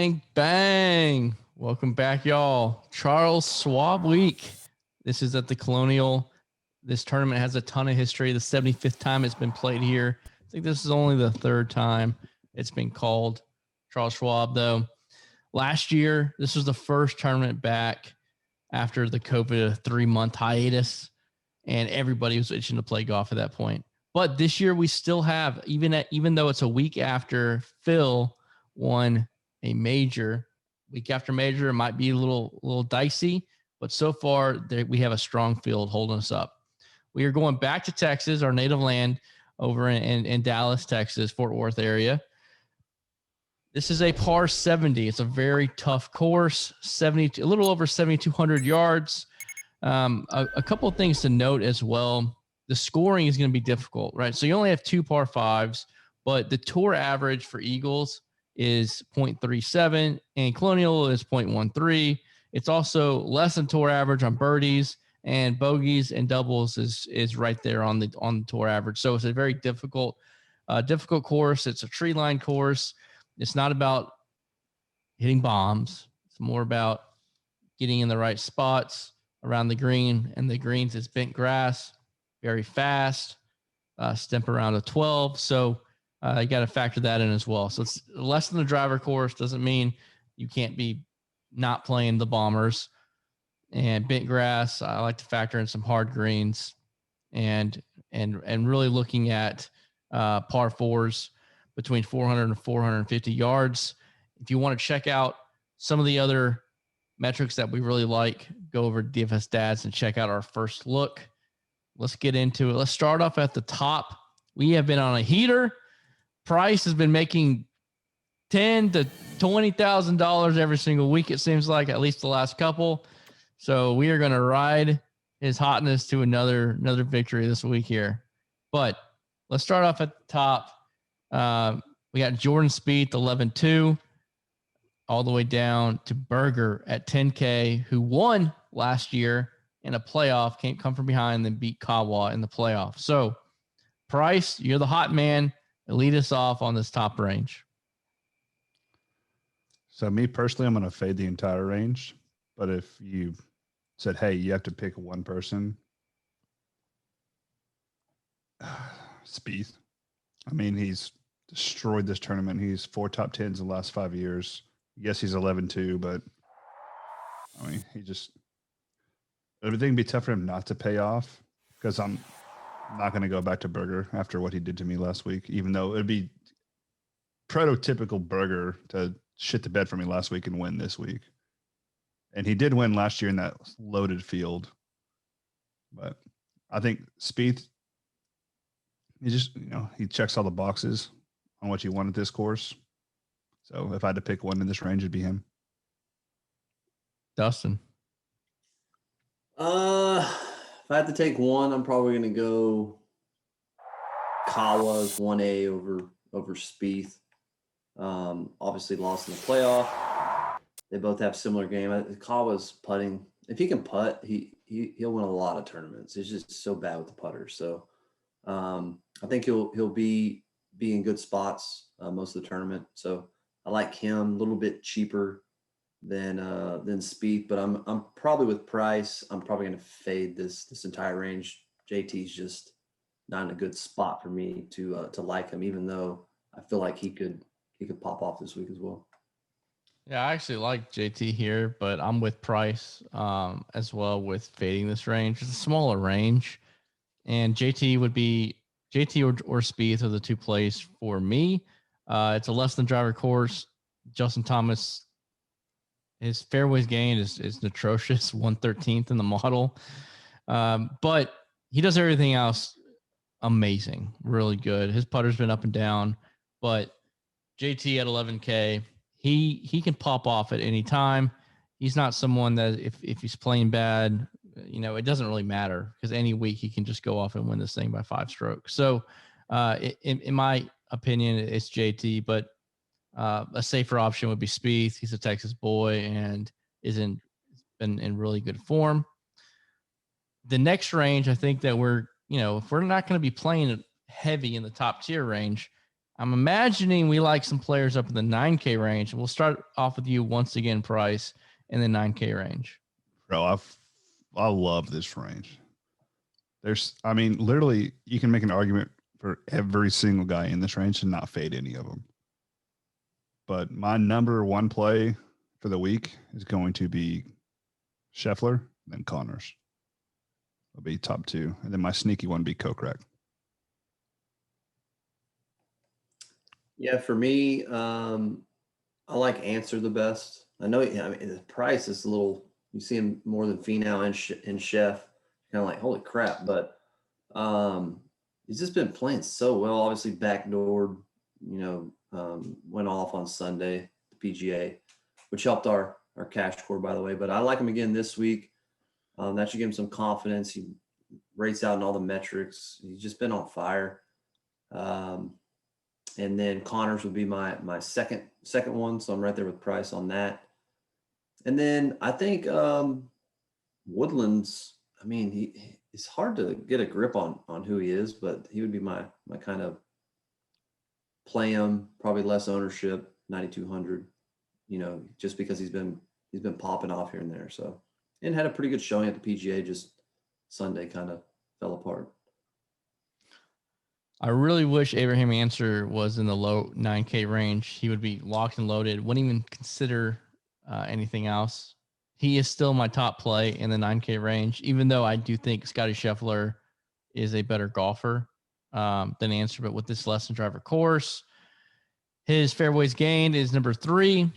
Bang, bang. Welcome back, y'all. Charles Schwab week. This is at the Colonial. This tournament has a ton of history. The 75th time it's been played here. I think this is only the third time it's been called. Charles Schwab, though. Last year, this was the first tournament back after the COVID 3-month hiatus, and everybody was itching to play golf at that point. But this year, we still have, even though it's a week after Phil won a major, week after major, it might be a little dicey, but so far we have a strong field holding us up. We are going back to Texas, our native land, over in Dallas, Texas, Fort Worth area. This is a par 70. It's a very tough course, a little over 7,200 yards. A couple of things to note as well. The scoring is going to be difficult, right? So you only have 2 par 5s, but the tour average for Eagles is 0.37 and Colonial is 0.13. It's also less than tour average on birdies, and bogeys and doubles is right there on the tour average. So it's a very difficult course. It's a tree line course. It's not about hitting bombs. It's more about getting in the right spots around the green, and the greens is bent grass, very fast, stemp around a 12. So you got to factor that in as well. So it's less than the driver course. Doesn't mean you can't be not playing the bombers. And bent grass, I like to factor in some hard greens, and really looking at par 4s between 400 and 450 yards. If you want to check out some of the other metrics that we really like, go over to DFS Stats and check out our first look. Let's get into it. Let's start off at the top. We have been on a heater. Price has been making $10,000 to $20,000 every single week, it seems like, at least the last couple. So we are going to ride his hotness to another victory this week here. But let's start off at the top. We got Jordan Spieth, 11-2, all the way down to Berger at 10K, who won last year in a playoff, come from behind, then beat Kawa in the playoff. So, Price, you're the hot man. Lead us off on this top range. So, me personally, I'm going to fade the entire range. But if you said, hey, you have to pick one person, Spieth. I mean, he's destroyed this tournament. He's 4 top 10s in the last 5 years. Yes, he's 11-2, but I mean, everything would be tough for him not to pay off, because I'm not going to go back to Berger after what he did to me last week, even though it'd be prototypical Berger to shit the bed for me last week and win this week. And he did win last year in that loaded field. But I think Spieth, he checks all the boxes on what you want at this course. So if I had to pick one in this range, it'd be him. Dustin. If I had to take one, I'm probably going to go Kawa's 1A over Spieth. Obviously lost in the playoff. They both have similar game. Kawa's putting. If he can putt, he'll win a lot of tournaments. He's just so bad with the putter. So I think he'll be in good spots most of the tournament. So I like him. A little bit cheaper than Spieth, but I'm probably with Price. I'm probably going to fade this entire range. JT's just not in a good spot for me to like him, even though I feel like he could pop off this week as well. Yeah, I actually like JT here, but I'm with Price as well with fading this range. It's a smaller range, and JT or Spieth are the 2 plays for me. It's a less than driver course. Justin Thomas, his fairways gained is atrocious, 113th in the model. But he does everything else amazing, really good. His putter's been up and down, but JT at 11K, he can pop off at any time. He's not someone that if he's playing bad, it doesn't really matter, because any week he can just go off and win this thing by 5 strokes. So in my opinion, it's JT, but a safer option would be Spieth. He's a Texas boy and been in really good form. The next range, I think that if we're not going to be playing heavy in the top tier range, I'm imagining we like some players up in the 9K range. We'll start off with you once again, Price, in the 9K range. Bro, I love this range. Literally, you can make an argument for every single guy in this range and not fade any of them. But my number one play for the week is going to be Scheffler, then Connors. It'll be top two. And then my sneaky one be Kokrak. Yeah, for me, I like Answer the best. I know, the price is a little, you see him more than Finau and Chef. Kind of like, holy crap. But he's just been playing so well. Obviously, backdoored, went off on Sunday, the PGA, which helped our cash score, by the way. But I like him again this week. That should give him some confidence. He rates out in all the metrics. He's just been on fire. And then Connors would be my second one. So I'm right there with Price on that. And then I think Woodland's, it's hard to get a grip on who he is, but he would be my kind of play him, probably less ownership, 9,200, just because he's been popping off here and there. So, and had a pretty good showing at the PGA, just Sunday kind of fell apart. I really wish Abraham Answer was in the low 9K range. He would be locked and loaded. Wouldn't even consider anything else. He is still my top play in the 9K range, even though I do think Scotty Scheffler is a better golfer than Answer. But with this lesson driver course, his fairways gained is number 3.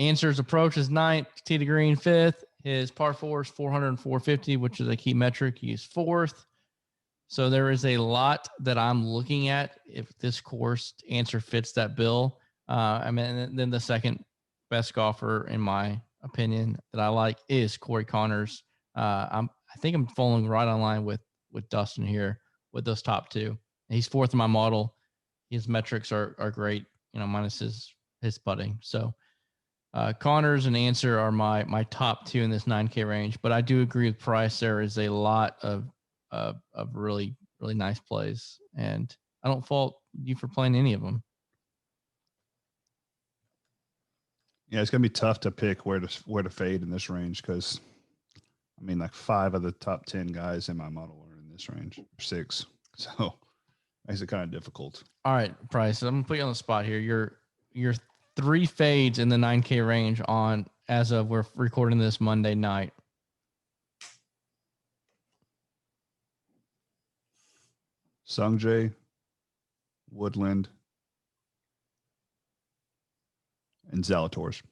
Answer's approach is 9th, tee to green 5th. His par 4 is 400 and 450, which is a key metric. He is 4th. So there is a lot that I'm looking at if this course Answer fits that bill. Then the second best golfer, in my opinion, that I like is Corey Connors. I think I'm falling right on line with Dustin here with those top two. He's 4th in my model. His metrics are great, minus his putting. So Connors and Answer are my top 2 in this 9K range. But I do agree with Price. There is a lot of really, really nice plays, and I don't fault you for playing any of them. Yeah, it's gonna be tough to pick where to fade in this range because, like 5 of the top 10 guys in my model are in this range, 6. So makes it kind of difficult. All right, Price, I'm gonna put you on the spot here. Your 3 fades in the 9K range on as of we're recording this Monday night. Sungjae, Woodland, and Zalatoris.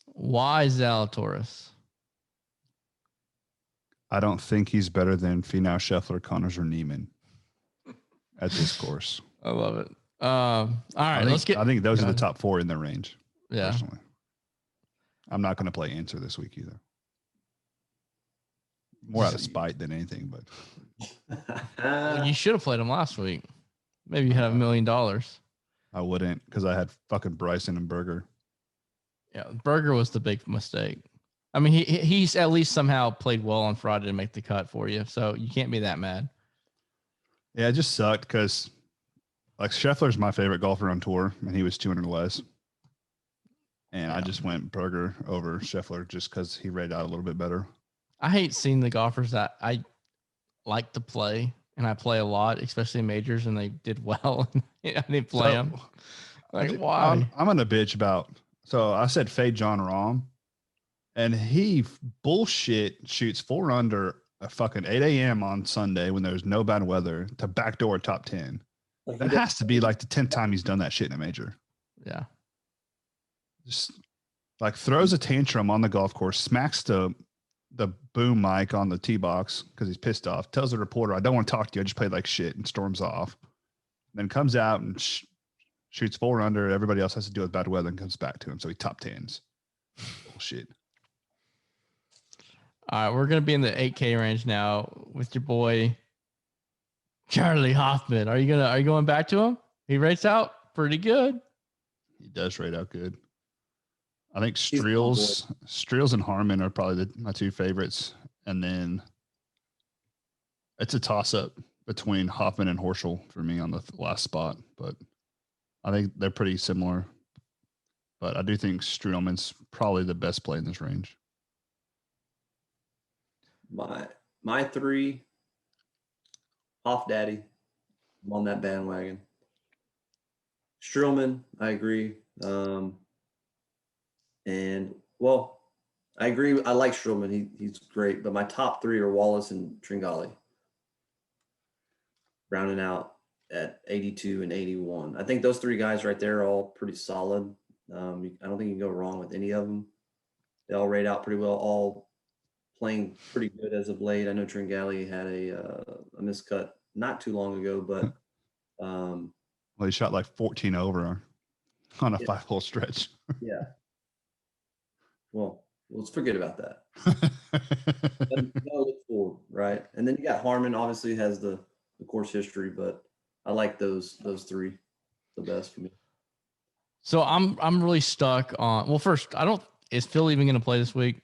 Why Zalatoris? I don't think he's better than Finau, Scheffler, Connors, or Neiman at this course. I love it. All right, I think those are the top 4 in the range. Yeah. Personally. I'm not going to play Answer this week either. More out of spite than anything, but well, you should have played him last week. Maybe you had $1 million. I wouldn't because I had fucking Bryson and Berger. Yeah, Berger was the big mistake. He's at least somehow played well on Friday to make the cut for you, so you can't be that mad. Yeah, it just sucked because Scheffler's my favorite golfer on tour, and he was 200 less. And I just went Berger over Scheffler just because he rated out a little bit better. I hate seeing the golfers that I like to play, and I play a lot, especially in majors, and they did well. I didn't play them. Why? I'm on a bitch about. So I said fade John Rahm, and he bullshit shoots 4 under at fucking 8 a.m. on Sunday when there's no bad weather to backdoor top 10. That has to be like the 10th time he's done that shit in a major. Yeah. Just throws a tantrum on the golf course, smacks the boom mic on the tee box because he's pissed off, tells the reporter, I don't want to talk to you. I just played like shit, and storms off. Then comes out and shoots 4 under. Everybody else has to deal with bad weather and comes back to him. So he top 10s. Bullshit. All right. We're going to be in the 8K range now with your boy, Charlie Hoffman. Are you going back to him? He rates out pretty good. He does rate out good. I think Streels and Harmon are probably my 2 favorites. And then it's a toss-up between Hoffman and Horschel for me on the last spot, but I think they're pretty similar. But I do think Strudelman's probably the best play in this range. My three, Hoff Daddy. I'm on that bandwagon. Streelman, I agree. And well, I agree. I like Streelman. He's great. But my top three are Wallace and Tringali. Rounding out at 82 and 81. I think those three guys right there are all pretty solid. I don't think you can go wrong with any of them. They all rate out pretty well, all playing pretty good as of late. I know Tringali had a miscut not too long ago, but well, he shot like 14 over on a 5-hole stretch. Yeah. Well, let's forget about that. Look forward, right? And then you got Harmon. Obviously, has the course history, but I like those three the best for me. So I'm really stuck on. Well, first, I don't. Is Phil even going to play this week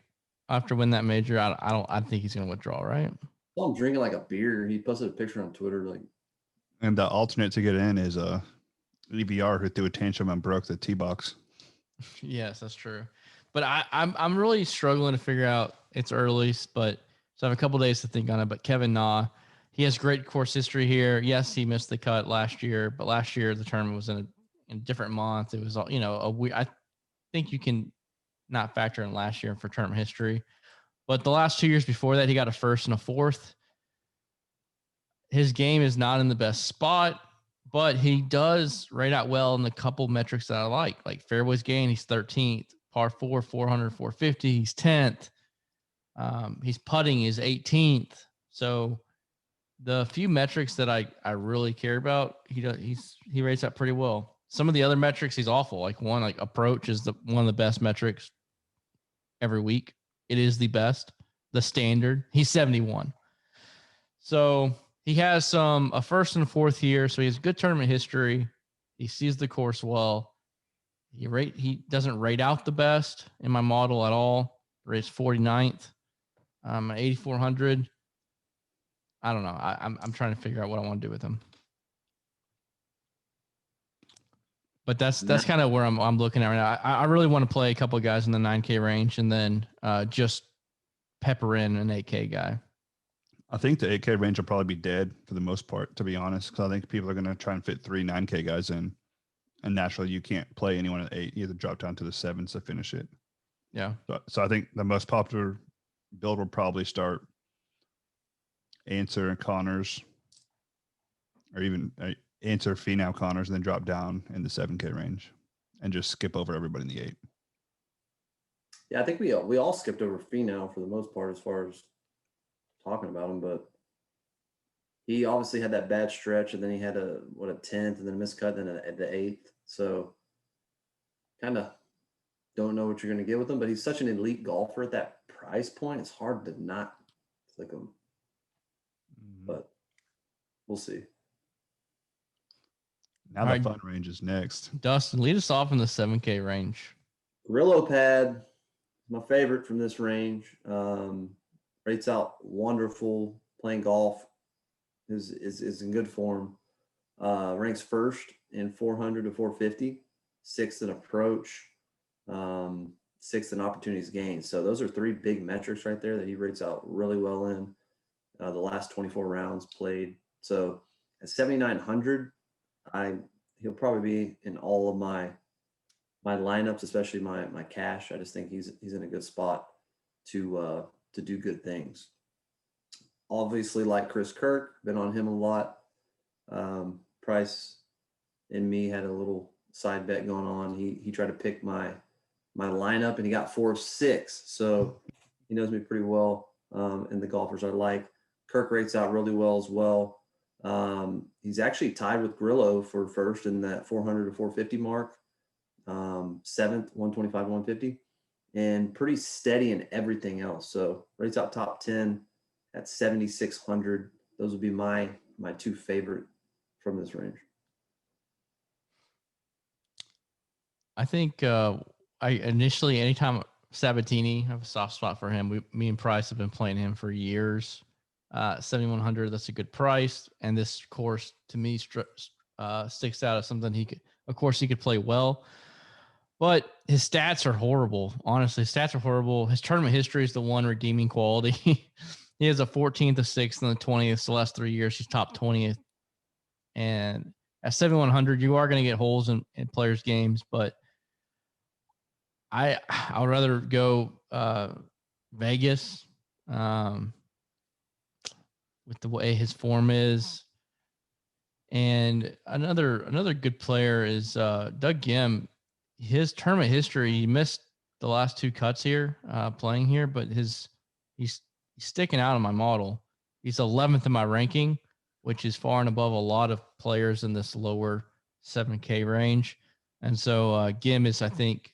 after win that major? I think he's going to withdraw, right? I saw him drinking like a beer. He posted a picture on Twitter, like. And the alternate to get in is EBR, who threw a tantrum and broke the tee box. Yes, that's true. But I'm really struggling to figure out. It's early, but so I have a couple days to think on it. But Kevin Na, he has great course history here. Yes, he missed the cut last year, but last year the tournament was in a different month. It was a weird. I think you can not factor in last year for tournament history, but the last 2 years before that, he got a first and a fourth. His game is not in the best spot, but he does rate out well in the couple metrics that I like fairways gain. He's 13th, par 4, 400, 450. He's 10th. He's putting is 18th. So the few metrics that I really care about, he rates out pretty well. Some of the other metrics, he's awful. Like approach is one of the best metrics every week. It is the best, the standard. He's 71. So he has a first and fourth here. So he has good tournament history. He sees the course well. He doesn't rate out the best in my model at all. Rates 49th, 8,400. I don't know. I'm trying to figure out what I want to do with him. But that's kind of where I'm looking at right now. I really want to play a couple of guys in the 9K range and then just pepper in an 8K guy. I think the 8K range will probably be dead for the most part, to be honest, because I think people are going to try and fit 3 9K guys in. And naturally, you can't play anyone at 8. You either drop down to the 7s to finish it. Yeah. So I think the most popular build will probably start Answer and Connors, or even Answer, Finau, Connors, and then drop down in the 7K range and just skip over everybody in the 8. Yeah, I think we all skipped over Finau for the most part as far as talking about him, but he obviously had that bad stretch, and then he had a 10th, and then a miscut, then at the 8th. So kind of don't know what you're going to get with him, but he's such an elite golfer at that price point. It's hard to not click him, but we'll see. Now the fun range is next. Dustin, lead us off in the 7K range. Grillo Pad, my favorite from this range. Rates out wonderful, playing golf, is in good form. Ranks first in 400 to 450, 6th in approach, 6th in opportunities gained. So those are 3 big metrics right there that he rates out really well in the last 24 rounds played. So at 7,900, he'll probably be in all of my lineups, especially my cash. I just think he's in a good spot to do good things. Obviously, like Chris Kirk, been on him a lot. Price and me had a little side bet going on. He tried to pick my lineup, and he got 4 of 6. So he knows me pretty well, and the golfers I like. Kirk rates out really well as well. He's actually tied with Grillo for first in that 400 to 450 mark. 7th, 125, 150, and pretty steady in everything else. So rates out top 10 at 7,600. Those would be my 2 favorite from this range. I think anytime Sabatini, I have a soft spot for him. Me and Price have been playing him for years. 7,100. That's a good price. And this course to me sticks out as something he could. Of course, he could play well, but his stats are horrible. Honestly, his stats are horrible. His tournament history is the one redeeming quality. He has a 14th, a 6th, and the 20th. The last 3 years, he's top 20th. And at 7,100, you are going to get holes in players' games, but I would rather go Vegas with the way his form is. And another good player is Doug Gim. His tournament history, he missed the last 2 cuts here playing here, but he's sticking out in my model. He's 11th in my ranking, which is far and above a lot of players in this lower 7K range. And so Gim is, I think,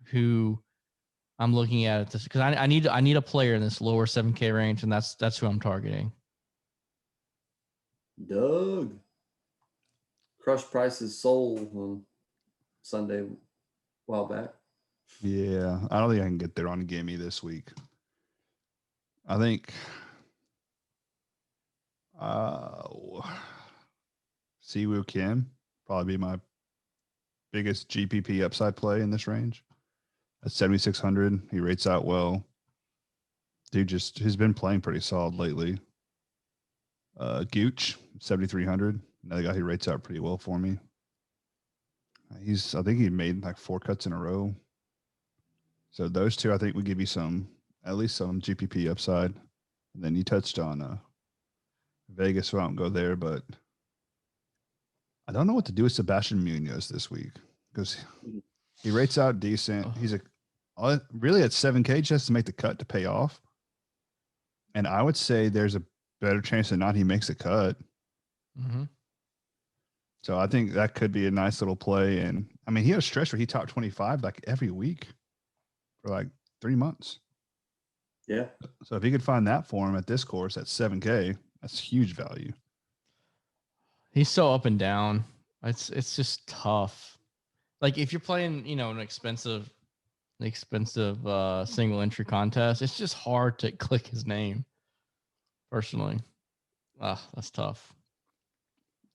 who I'm looking at this because I need a player in this lower 7K range, and that's who I'm targeting. Doug. Crush Price's soul on Sunday a while back. Yeah, I don't think I can get there on Gimme this week. I think Siwoo Kim probably be my biggest GPP upside play in this range. At 7,600, he rates out well. Dude he's been playing pretty solid lately. Gooch, 7,300. Another guy who rates out pretty well for me. I think he made like 4 cuts in a row. So those two, I think, would give you at least some GPP upside. And then you touched on Vegas, so I won't go there, but I don't know what to do with Sebastian Munoz this week because he rates out decent. He's really at 7K just to make the cut to pay off. And I would say there's a better chance than not he makes a cut. Mm-hmm. So I think that could be a nice little play. And I mean, he had a stretch where he topped 25 like every week for like 3 months. Yeah. So if he could find that form at this course at 7K, that's huge value. He's so up and down. It's just tough. Like if you're playing, an expensive single entry contest, it's just hard to click his name. Personally, that's tough.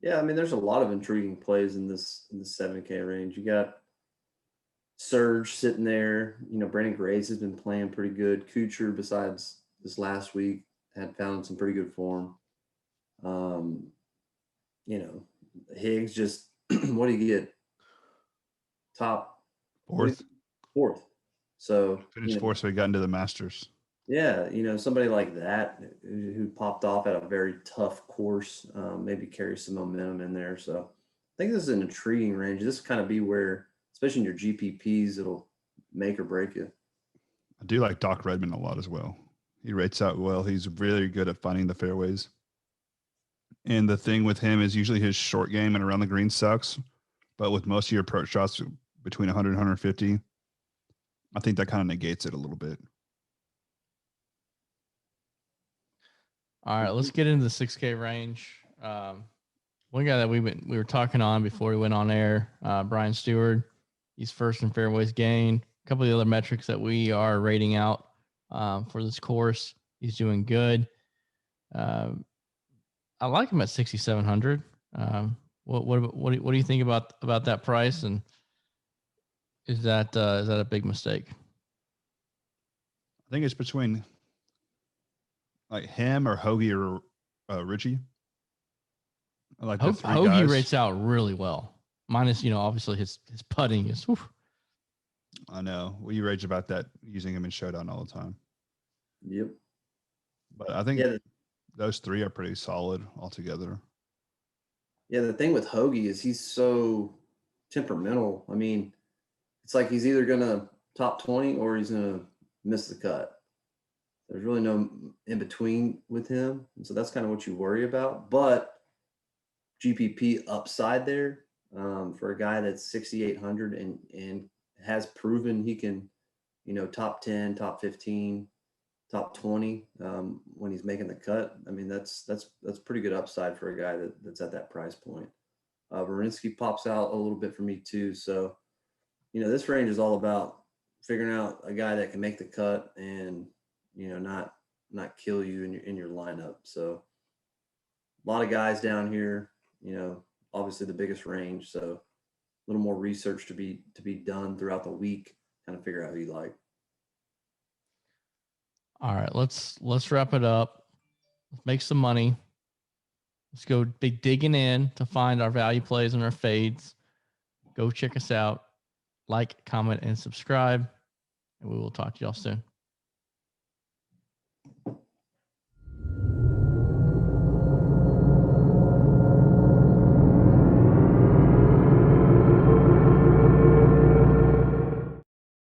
Yeah, I mean, there's a lot of intriguing plays in this 7K range. You got Surge sitting there. Brandon Grace has been playing pretty good. Kuchar, besides this last week, had found some pretty good form. Higgs just what do you get? Top fourth. So Finished fourth, so he got into the Masters. Yeah, somebody like that who popped off at a very tough course, maybe carries some momentum in there. So I think this is an intriguing range. This kind of be where, especially in your GPPs, it'll make or break you. I do like Doc Redman a lot as well. He rates out well. He's really good at finding the fairways. And the thing with him is usually his short game and around the green sucks. But with most of your approach shots between 100 and 150, I think that kind of negates it a little bit. All right, let's get into the 6K range. One guy that we were talking on before we went on air, Brian Stewart. He's first in fairways gained. A couple of the other metrics that we are rating out for this course. He's doing good. I like him at 6,700. What do you think about that price? And is that a big mistake? I think it's between like him or Hoagie or Richie. I like the three Hoagie guys. rates out really well. Minus, obviously his putting is. Whew. I know. We rage about that using him in Showdown all the time. Yep. But I think those three are pretty solid altogether. Yeah, the thing with Hoagie is he's so temperamental. I mean, it's like he's either going to top 20 or he's going to miss the cut. There's really no in between with him. And so that's kind of what you worry about. But GPP upside there for a guy that's 6,800 and has proven he can, top 10, top 15, top 20 when he's making the cut. I mean, that's pretty good upside for a guy that's at that price point. Varinsky pops out a little bit for me too. So, this range is all about figuring out a guy that can make the cut and, not not kill you in your lineup. So a lot of guys down here, obviously the biggest range. So a little more research to be done throughout the week, kind of figure out who you like. All right, let's wrap it up. Let's make some money. Let's go be digging in to find our value plays and our fades. Go check us out. Like, comment, and subscribe. And we will talk to y'all soon.